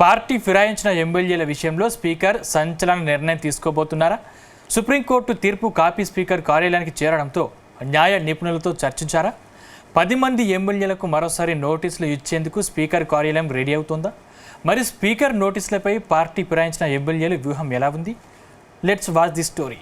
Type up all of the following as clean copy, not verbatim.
Party ఫిరాయించిన ఎమ్మెల్యేల విషయంలో speaker సంచలన నిర్ణయం తీసుకోబోతున్నారా? సుప్రీంకోర్టు తీర్పు కాపీ స్పీకర్ కార్యాలయానికి చేరడంతో న్యాయ నిపుణులతో చర్చించారా? 10 మంది ఎమ్మెల్యేలకు మరోసారి నోటీసులు ఇచ్చేందుకు స్పీకర్ కార్యాలయం రెడీ అవుతోందా? మరి స్పీకర్ నోటీసులపై పార్టీ ఫిరాయించిన ఎమ్మెల్యేల వ్యూహం ఎలా ఉంది? Let's watch the story.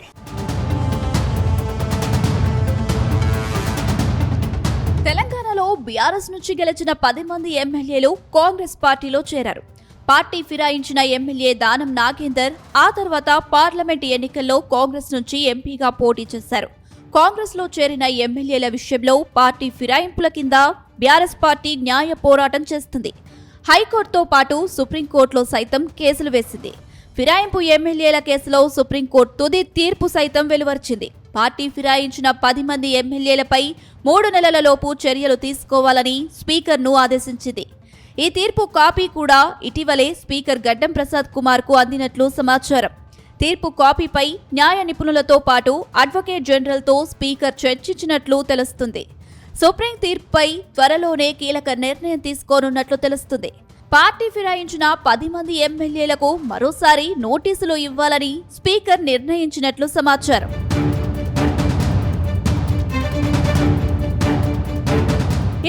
తెలంగాణలో బీఆర్ఎస్ నుంచి గెలిచిన 10 మంది ఎమ్మెల్యేలు కాంగ్రెస్ పార్టీలో చేరారు. పార్టీ ఫిరాయించిన ఎమ్మెల్యే దానం నాగేందర్ ఆ తర్వాత పార్లమెంట్ ఎన్నికల్లో కాంగ్రెస్ నుంచి ఎంపీగా పోటీ చేశారు. కాంగ్రెస్ లో చేరిన ఎమ్మెల్యేల విషయంలో పార్టీ ఫిరాయింపుల కింద బీఆర్ఎస్ పార్టీ న్యాయ పోరాటం చేస్తుంది. హైకోర్టుతో పాటు సుప్రీంకోర్టులో సైతం కేసులు వేసింది. ఫిరాయింపు ఎమ్మెల్యేల కేసులో సుప్రీంకోర్టు తుది తీర్పు సైతం వెలువరించింది. పార్టీ ఫిరాయించిన 10 మంది ఎమ్మెల్యేలపై 3 నెలలలోపు చర్యలు తీసుకోవాలని స్పీకర్ను ఆదేశించింది. ఈ తీర్పు కాపీ కూడా ఇటీవలే స్పీకర్ గడ్డం ప్రసాద్ కుమార్ కు అందినట్లు సమాచారం. తీర్పు కాపీపై న్యాయ నిపుణులతో పాటు అడ్వకేట్ జనరల్తో స్పీకర్ చర్చించినట్లు తెలుస్తుంది. సుప్రీం తీర్పుపై త్వరలోనే కీలక నిర్ణయం తీసుకోనున్నట్లు తెలుస్తుంది. పార్టీ ఫిరాయించిన 10 మంది ఎమ్మెల్యేలకు మరోసారి నోటీసులు ఇవ్వాలని స్పీకర్ నిర్ణయించినట్లు సమాచారం.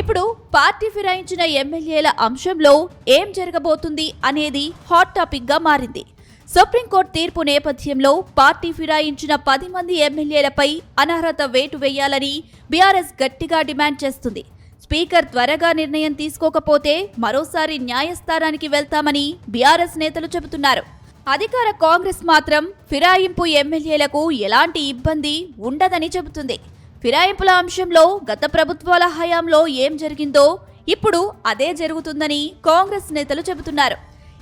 ఇప్పుడు పార్టీ ఫిరాయించిన ఎమ్మెల్యేల అంశంలో ఏం జరగబోతుంది అనేది హాట్ టాపిక్ గా మారింది. సుప్రీంకోర్టు తీర్పు నేపథ్యంలో పార్టీ ఫిరాయించిన 10 మంది ఎమ్మెల్యేలపై అనర్హత వేటు వేయాలని బీఆర్ఎస్ గట్టిగా డిమాండ్ చేస్తుంది. స్పీకర్ త్వరగా నిర్ణయం తీసుకోకపోతే మరోసారి న్యాయస్థానానికి వెళ్తామని బీఆర్ఎస్ నేతలు చెబుతున్నారు. అధికార కాంగ్రెస్ మాత్రం ఫిరాయింపు ఎమ్మెల్యేలకు ఎలాంటి ఇబ్బంది ఉండదని చెబుతుంది. ఫిరాయింపుల అంశంలో గత ప్రభుత్వాల హయాంలో ఏం జరిగిందో ఇప్పుడు అదే జరుగుతుందని కాంగ్రెస్ నేతలు చెబుతున్నారు.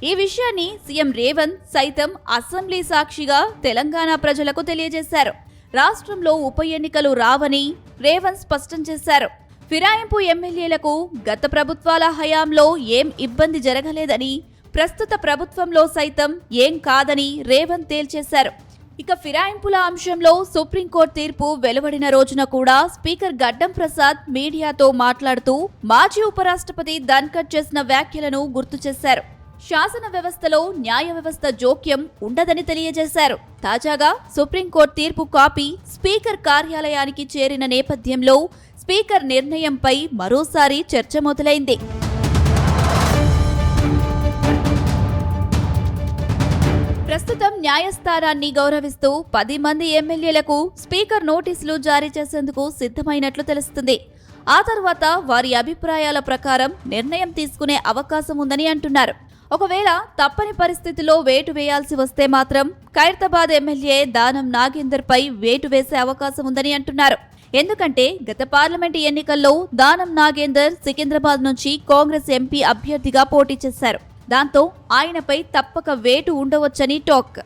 ఈ విషయాన్ని సీఎం రేవంత్ సైతం అసెంబ్లీ సాక్షిగా తెలంగాణ ప్రజలకు తెలియజేశారు. రాష్ట్రంలో ఉప ఎన్నికలు రావని రేవంత్ స్పష్టం చేశారు. ఫిరాయింపు ఎమ్మెల్యేలకు గత ప్రభుత్వాల హయాంలో ఏం ఇబ్బంది జరగలేదని, ప్రస్తుత ప్రభుత్వంలో సైతం ఏం కాదని రేవంత్ తేల్చేశారు. ఇక ఫిరాయింపుల అంశంలో సుప్రీంకోర్టు తీర్పు వెలువడిన రోజున కూడా స్పీకర్ గడ్డం ప్రసాద్ మీడియాతో మాట్లాడుతూ మాజీ ఉపరాష్ట్రపతి ధన్కర్ చేసిన వ్యాఖ్యలను గుర్తు చేశారు. శాసన వ్యవస్థలో న్యాయ వ్యవస్థ జోక్యం ఉండదని తెలియజేశారు. తాజాగా సుప్రీంకోర్టు తీర్పు కాపీ స్పీకర్ కార్యాలయానికి చేరిన నేపథ్యంలో స్పీకర్ నిర్ణయంపై మరోసారి చర్చ మొదలైంది. ప్రస్తుతం న్యాయస్థానాన్ని గౌరవిస్తూ 10 మంది ఎమ్మెల్యేలకు స్పీకర్ నోటీసులు జారీ చేసేందుకు సిద్ధమైనట్లు తెలుస్తుంది. ఆ తర్వాత వారి అభిప్రాయాల ప్రకారం నిర్ణయం తీసుకునే అవకాశం ఉందని అంటున్నారు. ఒకవేళ తప్పని పరిస్థితిలో వేటు వేయాల్సి వస్తే మాత్రం ఖైరతాబాద్ ఎమ్మెల్యే దానం నాగేందర్ పై వేటు వేసే అవకాశం ఉందని అంటున్నారు. ఎందుకంటే గత పార్లమెంటు ఎన్నికల్లో దానం నాగేందర్ సికింద్రాబాద్ నుంచి కాంగ్రెస్ ఎంపీ అభ్యర్థిగా పోటీ చేశారు. దాంతో ఆయనపై తప్పక వేటు ఉండవచ్చని టాక్.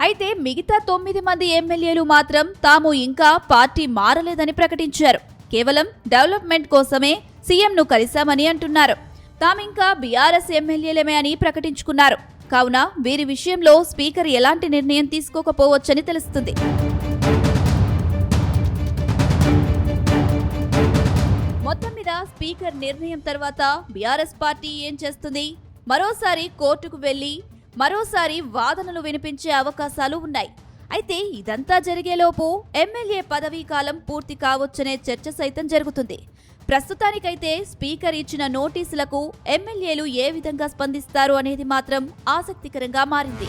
అయితే మిగతా 9 మంది ఎమ్మెల్యేలు మాత్రం తాము ఇంకా పార్టీ మారలేదని ప్రకటించారు. కేవలం డెవలప్మెంట్ కోసమే సీఎంను కలిశామని అంటున్నారు. తామింకా బీఆర్ఎస్ ఎమ్మెల్యేలమే అని ప్రకటించుకున్నారు. కావున వీరి విషయంలో స్పీకర్ ఎలాంటి నిర్ణయం తీసుకోకపోవచ్చని తెలుస్తుంది. మొత్తం మీద స్పీకర్ నిర్ణయం తర్వాత బీఆర్ఎస్ పార్టీ ఏం చేస్తుంది? మరోసారి కోర్టుకు వెళ్లి మరోసారి వాదనలు వినిపించే అవకాశాలు ఉన్నాయి. అయితే ఇదంతా జరిగేలోపు ఎమ్మెల్యే పదవీ కాలం పూర్తి కావచ్చనే చర్చ సైతం జరుగుతుంది. ప్రస్తుతానికైతే స్పీకర్ ఇచ్చిన నోటీసులకు ఎమ్మెల్యేలు ఏ విధంగా స్పందిస్తారు అనేది మాత్రం ఆసక్తికరంగా మారింది.